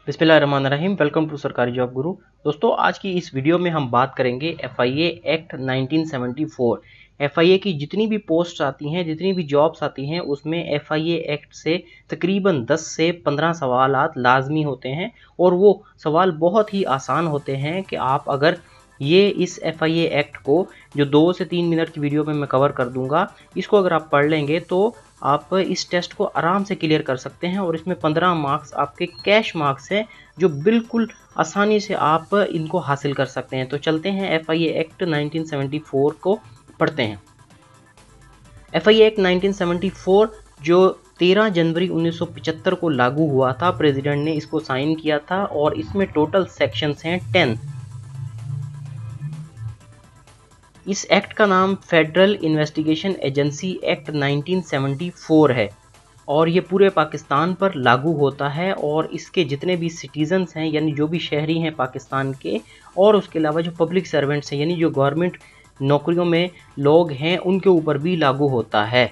बिस्मिल्लाहिर्रहमानिर्रहीम। Welcome to सरकारी job गुरु। दोस्तों, आज की इस वीडियो में हम बात करेंगे FIA एक्ट 1974। FIA की जितनी भी पोस्ट आती हैं, जितनी भी जॉब्स आती हैं, उसमें FIA एक्ट से तकरीबन 10 से 15 सवालात लाजमी होते हैं और वो सवाल बहुत ही आसान होते हैं कि आप अगर इस FIA एक्ट को जो 2 से 3 मिनट की वीडियो में मैं कवर कर दूंगा, इसको अगर आप पढ़ लेंगे तो आप इस टेस्ट को आराम से क्लियर कर सकते हैं और इसमें 15 मार्क्स आपके कैश मार्क्स हैं जो बिल्कुल आसानी से आप इनको हासिल कर सकते हैं। तो चलते हैं FIA एक्ट 1974 को पढ़ते हैं। FIA एक्ट 1974 जो 13 जनवरी 1975 को लागू हुआ था, प्रेसिडेंट ने इसको साइन किया था और इसमें टोटल सेक्शंस हैं 10। इस एक्ट का नाम फेडरल इन्वेस्टिगेशन एजेंसी एक्ट 1974 है और ये पूरे पाकिस्तान पर लागू होता है और इसके जितने भी सिटीजन्स हैं, यानी जो भी शहरी हैं पाकिस्तान के, और उसके अलावा जो पब्लिक सर्वेंट्स हैं, यानी जो गवर्नमेंट नौकरियों में लोग हैं, उनके ऊपर भी लागू होता है।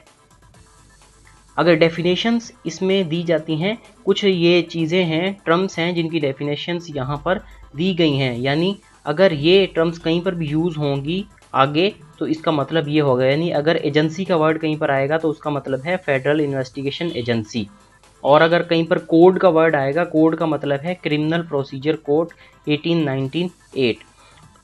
अगर डेफिनेशंस इसमें दी जाती हैं, कुछ ये चीज़ें हैं, टर्म्स हैं जिनकी डेफिनेशंस यहाँ पर दी गई हैं, यानी अगर ये टर्म्स कहीं पर भी यूज़ होंगी आगे तो इसका मतलब ये होगा, यानी अगर एजेंसी का वर्ड कहीं पर आएगा तो उसका मतलब है फेडरल इन्वेस्टिगेशन एजेंसी, और अगर कहीं पर कोड का वर्ड आएगा, कोड का मतलब है क्रिमिनल प्रोसीजर कोड 1898।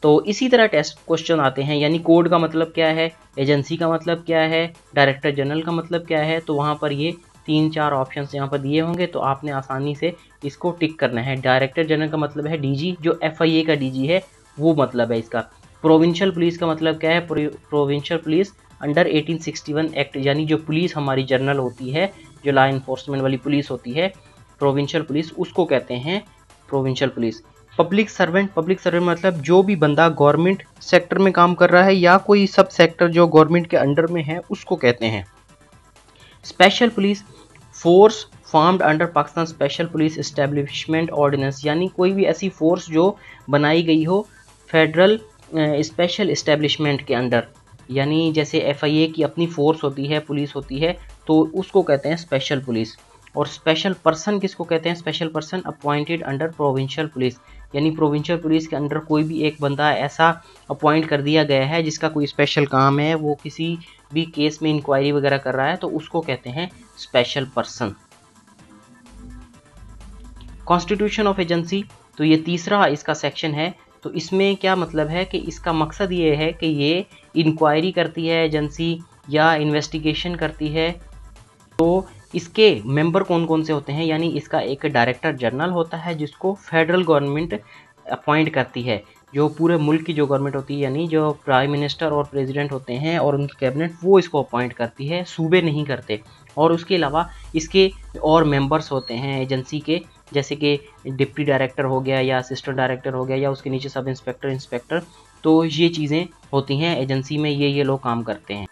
तो इसी तरह टेस्ट क्वेश्चन आते हैं, यानी कोड का मतलब क्या है, एजेंसी का मतलब क्या है, डायरेक्टर जनरल का मतलब क्या है, तो वहाँ पर ये 3-4 ऑप्शन यहाँ पर दिए होंगे तो आपने आसानी से इसको टिक करना है। डायरेक्टर जनरल का मतलब है DG, जो FIA का DG है वो मतलब है इसका। प्रोविंशियल पुलिस का मतलब क्या है, प्रोविंशियल पुलिस अंडर 1861 एक्ट, यानी जो पुलिस हमारी जनरल होती है, जो लॉ इन्फोर्समेंट वाली पुलिस होती है, प्रोविंशियल पुलिस, उसको कहते हैं प्रोविंशियल पुलिस। पब्लिक सर्वेंट मतलब जो भी बंदा गवर्नमेंट सेक्टर में काम कर रहा है या कोई सब सेक्टर जो गवर्नमेंट के अंडर में है, उसको कहते हैं। Special police force formed under Pakistan special police establishment ordinance, यानी कोई भी ऐसी फोर्स जो बनाई गई हो फेडरल स्पेशल इस्टेब्लिशमेंट के अंडर, यानी जैसे FIA की अपनी फोर्स होती है, पुलिस होती है, तो उसको कहते हैं स्पेशल पुलिस। और स्पेशल पर्सन किसको कहते हैं, special person appointed under provincial police, यानी प्रोविंशियल पुलिस के अंडर कोई भी एक बंदा ऐसा अपॉइंट कर दिया गया है जिसका कोई स्पेशल काम है, वो किसी भी केस में इंक्वायरी वगैरह कर रहा है, तो उसको कहते हैं special person. Constitution of agency, तो ये तीसरा इसका सेक्शन है। तो इसमें क्या मतलब है कि इसका मकसद ये है कि ये इंक्वायरी करती है एजेंसी या इन्वेस्टिगेशन करती है। तो इसके मेंबर कौन कौन से होते हैं, यानी इसका एक डायरेक्टर जनरल होता है जिसको फेडरल गवर्नमेंट अपॉइंट करती है, जो पूरे मुल्क की जो गवर्नमेंट होती है, यानी जो प्राइम मिनिस्टर और प्रेसिडेंट होते हैं और उनकी कैबिनेट, वो इसको अपॉइंट करती है, सूबे नहीं करते। और उसके अलावा इसके और मेंबर्स होते हैं एजेंसी के, जैसे कि डिप्टी डायरेक्टर हो गया या असिस्टेंट डायरेक्टर हो गया या उसके नीचे सब इंस्पेक्टर, इंस्पेक्टर। तो ये चीज़ें होती हैं एजेंसी में, ये लोग काम करते हैं।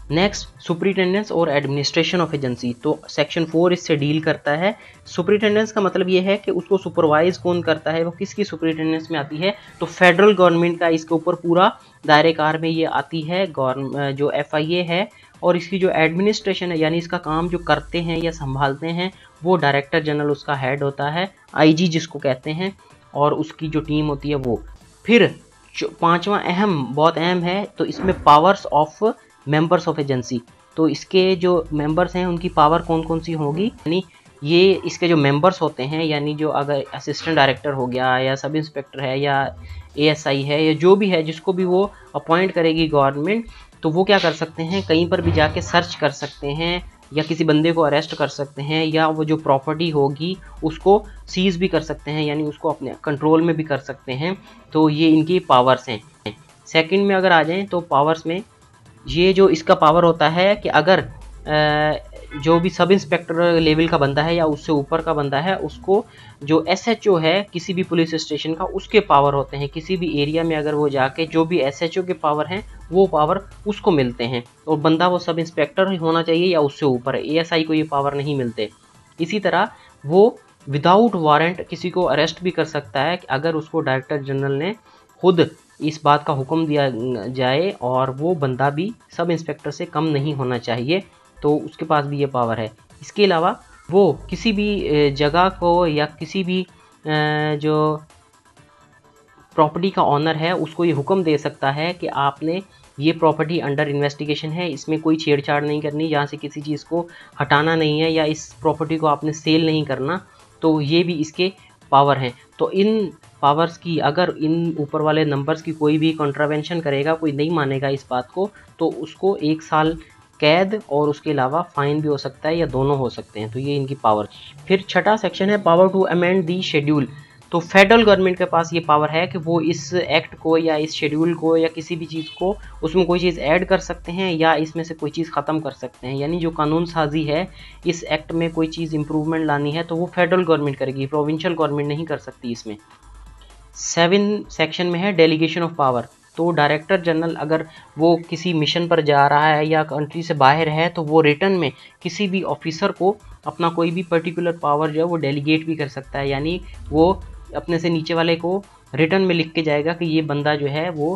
नेक्स्ट, सुपरिटेंडेंस और एडमिनिस्ट्रेशन ऑफ एजेंसी, तो सेक्शन 4 इससे डील करता है। सुपरिटेंडेंस का मतलब ये है कि उसको सुपरवाइज कौन करता है, वो किसकी सुपरिटेंडेंस में आती है, तो फेडरल गवर्नमेंट का इसके ऊपर पूरा दायरे कार में ये आती है जो FIA है। और इसकी जो एडमिनिस्ट्रेशन है, यानी इसका काम जो करते हैं या संभालते हैं, वो डायरेक्टर जनरल उसका हेड होता है, IG जिसको कहते हैं, और उसकी जो टीम होती है वो। फिर पांचवा बहुत अहम है, तो इसमें powers of members of agency, तो इसके जो मेंबर्स हैं उनकी पावर कौन कौन सी होगी, यानी ये इसके जो मेंबर्स होते हैं, यानी जो अगर असिस्टेंट डायरेक्टर हो गया या सब इंस्पेक्टर है या ASI है या जो भी है, जिसको भी वो अपॉइंट करेगी गवर्नमेंट, तो वो क्या कर सकते हैं, कहीं पर भी जाके सर्च कर सकते हैं या किसी बंदे को अरेस्ट कर सकते हैं, या वो जो प्रॉपर्टी होगी उसको सीज भी कर सकते हैं, यानी उसको अपने कंट्रोल में भी कर सकते हैं। तो ये इनकी पावर्स हैं। सेकंड में अगर आ जाएं तो पावर्स में ये जो इसका पावर होता है कि अगर जो भी सब इंस्पेक्टर लेवल का बंदा है या उससे ऊपर का बंदा है, उसको जो SHO है किसी भी पुलिस स्टेशन का, उसके पावर होते हैं। किसी भी एरिया में अगर वो जाके जो भी SHO के पावर हैं, वो पावर उसको मिलते हैं, और बंदा वो सब इंस्पेक्टर होना चाहिए या उससे ऊपर है, ASI को ये पावर नहीं मिलते। इसी तरह वो विदाउट वारंट किसी को अरेस्ट भी कर सकता है, कि अगर उसको डायरेक्टर जनरल ने खुद इस बात का हुक्म दिया जाए, और वो बंदा भी सब इंस्पेक्टर से कम नहीं होना चाहिए, तो उसके पास भी ये पावर है। इसके अलावा वो किसी भी जगह को या किसी भी जो प्रॉपर्टी का ऑनर है उसको ये हुक्म दे सकता है कि आपने ये प्रॉपर्टी अंडर इन्वेस्टिगेशन है, इसमें कोई छेड़छाड़ नहीं करनी, यहाँ से किसी चीज़ को हटाना नहीं है या इस प्रॉपर्टी को आपने सेल नहीं करना। तो ये भी इसके पावर हैं। तो इन पावर्स की अगर इन ऊपर वाले नंबर्स की कोई भी कॉन्ट्रावेंशन करेगा, कोई नहीं मानेगा इस बात को, तो उसको 1 साल कैद और उसके अलावा फाइन भी हो सकता है या दोनों हो सकते हैं। तो ये इनकी पावर। फिर छठा सेक्शन है power to amend the schedule. तो फेडरल गवर्नमेंट के पास ये पावर है कि वो इस एक्ट को या इस शेड्यूल को या किसी भी चीज़ को उसमें कोई चीज़ ऐड कर सकते हैं या इसमें से कोई चीज़ ख़त्म कर सकते हैं। यानी जो कानून साजी है, इस एक्ट में कोई चीज़ इंप्रूवमेंट लानी है तो वो फेडरल गवर्नमेंट करेगी, प्रोविंशियल गवर्नमेंट नहीं कर सकती इसमें। 7 सेक्शन में है डेलीगेशन ऑफ पावर। तो डायरेक्टर जनरल अगर वो किसी मिशन पर जा रहा है या कंट्री से बाहर है तो वो रिटर्न में किसी भी ऑफिसर को अपना कोई भी पर्टिकुलर पावर जो है वो डेलीगेट भी कर सकता है। यानी वो अपने से नीचे वाले को रिटर्न में लिख के जाएगा कि ये बंदा जो है वो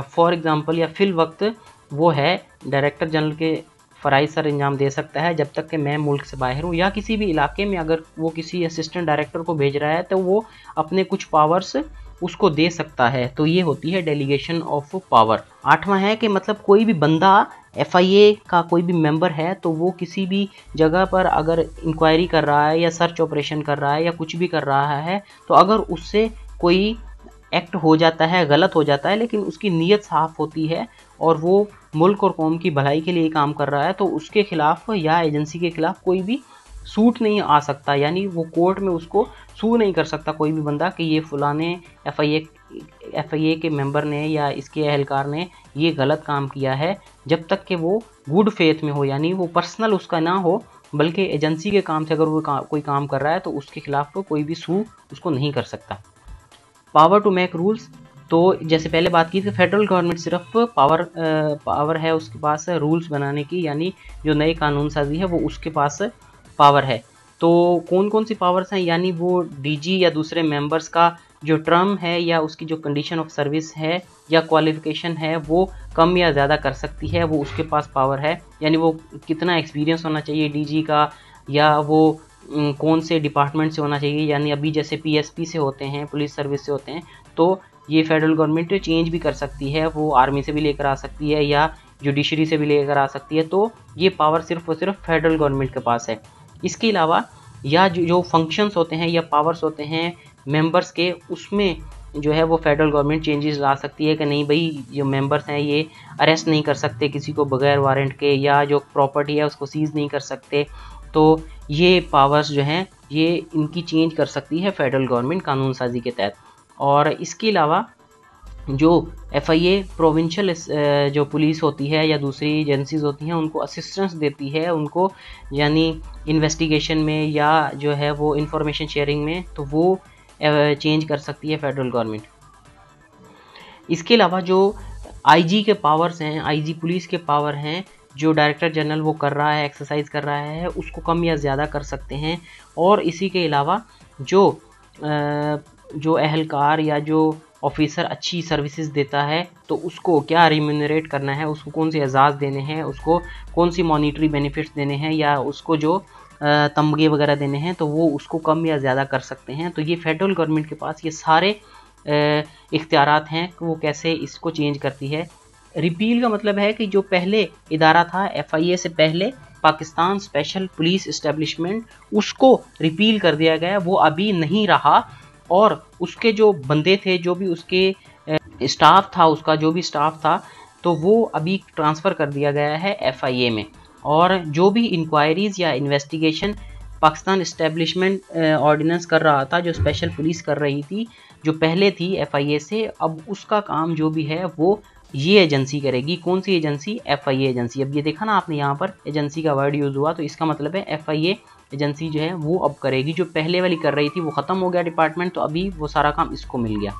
फॉर एग्जांपल या फिल वक्त वो है डायरेक्टर जनरल के फ़राइज़ सर अंजाम दे सकता है जब तक कि मैं मुल्क से बाहर हूँ, या किसी भी इलाके में अगर वो किसी असिस्टेंट डायरेक्टर को भेज रहा है तो वो अपने कुछ पावर्स उसको दे सकता है। तो ये होती है डेलीगेशन ऑफ पावर। 8वां है कि मतलब कोई भी बंदा FIA का कोई भी मेंबर है तो वो किसी भी जगह पर अगर इंक्वायरी कर रहा है या सर्च ऑपरेशन कर रहा है या कुछ भी कर रहा है, तो अगर उससे कोई एक्ट हो जाता है, गलत हो जाता है, लेकिन उसकी नीयत साफ़ होती है और वो मुल्क और कौम की भलाई के लिए काम कर रहा है, तो उसके खिलाफ या एजेंसी के खिलाफ कोई भी सूट नहीं आ सकता। यानी वो कोर्ट में उसको सू नहीं कर सकता कोई भी बंदा कि ये फलाने FIA के मेंबर ने या इसके एहलकार ने ये गलत काम किया है, जब तक कि वो गुड फेथ में हो, यानी वो पर्सनल उसका ना हो बल्कि एजेंसी के काम से अगर वो कोई काम कर रहा है तो उसके खिलाफ कोई भी सू उसको नहीं कर सकता। Power to make rules. तो जैसे पहले बात की थी, फेडरल गवर्नमेंट सिर्फ पावर है उसके पास रूल्स बनाने की, यानी जो नए कानून साजी है वो उसके पास पावर है। तो कौन कौन सी पावर्स हैं, यानी वो DG या दूसरे मेंबर्स का जो टर्म है या उसकी जो कंडीशन ऑफ सर्विस है या क्वालिफिकेशन है वो कम या ज़्यादा कर सकती है, वो उसके पास पावर है। यानी वो कितना एक्सपीरियंस होना चाहिए DG का, या वो कौन से डिपार्टमेंट से होना चाहिए, यानी अभी जैसे PSP से होते हैं, पुलिस सर्विस से होते हैं, तो ये फेडरल गवर्नमेंट चेंज भी कर सकती है, वो आर्मी से भी लेकर आ सकती है या जुडिशरी से भी लेकर आ सकती है। तो ये पावर सिर्फ और सिर्फ फेडरल गवर्नमेंट के पास है। इसके अलावा या जो फंक्शंस होते हैं या पावर्स होते हैं मेंबर्स के, उसमें जो है वो फेडरल गवर्नमेंट चेंजेस ला सकती है कि नहीं भाई जो मेंबर्स हैं ये अरेस्ट नहीं कर सकते किसी को बगैर वारंट के, या जो प्रॉपर्टी है उसको सीज नहीं कर सकते। तो ये पावर्स जो हैं ये इनकी चेंज कर सकती है फेडरल गवर्नमेंट कानून साजी के तहत। और इसके अलावा जो FIA प्रोविंशियल जो पुलिस होती है या दूसरी एजेंसीज होती हैं उनको असिस्टेंस देती है, उनको यानी इन्वेस्टिगेशन में या जो है वो इंफॉर्मेशन शेयरिंग में, तो वो चेंज कर सकती है फेडरल गवर्नमेंट। इसके अलावा जो IG के पावर्स हैं, IG पुलिस के पावर हैं, जो डायरेक्टर जनरल वो कर रहा है, एक्सरसाइज कर रहा है, उसको कम या ज़्यादा कर सकते हैं। और इसी के अलावा जो एहलकार या जो ऑफिसर अच्छी सर्विसेज देता है तो उसको क्या रिम्यूनरेट करना है, उसको कौन से एजाज़ देने हैं, उसको कौन सी मॉनिटरी बेनिफिट्स देने हैं, या उसको जो तमगे वगैरह देने हैं, तो वो उसको कम या ज़्यादा कर सकते हैं। तो ये फेडरल गवर्नमेंट के पास ये सारे इख्तियारात हैं कि वो कैसे इसको चेंज करती है। रिपील का मतलब है कि जो पहले इदारा था FIA से पहले, पाकिस्तान स्पेशल पुलिस इस्टेब्लिशमेंट, उसको रिपील कर दिया गया, वो अभी नहीं रहा। और उसके जो बंदे थे, जो भी उसके स्टाफ था, उसका जो भी स्टाफ था, तो वो अभी ट्रांसफ़र कर दिया गया है FIA में। और जो भी इंक्वायरीज़ या इन्वेस्टिगेशन पाकिस्तान इस्टेब्लिशमेंट ऑर्डिनेंस कर रहा था, जो स्पेशल पुलिस कर रही थी, जो पहले थी FIA से, अब उसका काम जो भी है वो ये एजेंसी करेगी। कौन सी एजेंसी? FIA agency. अब ये देखा ना आपने, यहाँ पर एजेंसी का वर्ड यूज़ हुआ, तो इसका मतलब है FIA एजेंसी जो है वो अब करेगी। जो पहले वाली कर रही थी वो ख़त्म हो गया डिपार्टमेंट, तो अभी वो सारा काम इसको मिल गया।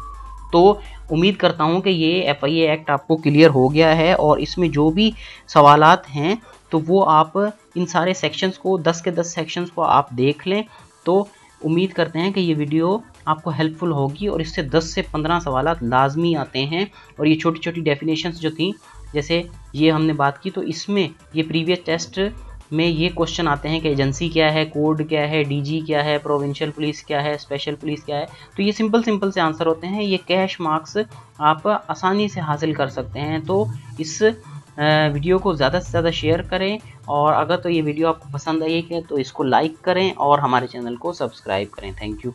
तो उम्मीद करता हूँ कि ये FIA एक्ट आपको क्लियर हो गया है, और इसमें जो भी सवालात हैं तो वो आप इन सारे सेक्शंस को 10 के 10 सेक्शंस को आप देख लें। तो उम्मीद करते हैं कि ये वीडियो आपको हेल्पफुल होगी, और इससे 10 से 15 सवालात लाजमी आते हैं। और ये छोटी छोटी डेफिनेशंस जो थी, जैसे ये हमने बात की, तो इसमें ये प्रीवियस टेस्ट में ये क्वेश्चन आते हैं कि एजेंसी क्या है, कोड क्या है, डीजी क्या है, प्रोविंशियल पुलिस क्या है, स्पेशल पुलिस क्या है। तो ये सिंपल से आंसर होते हैं। ये कैश मार्क्स आप आसानी से हासिल कर सकते हैं। तो इस वीडियो को ज़्यादा से ज़्यादा शेयर करें, और अगर तो ये वीडियो आपको पसंद आई है तो इसको लाइक करें और हमारे चैनल को सब्सक्राइब करें। Thank you.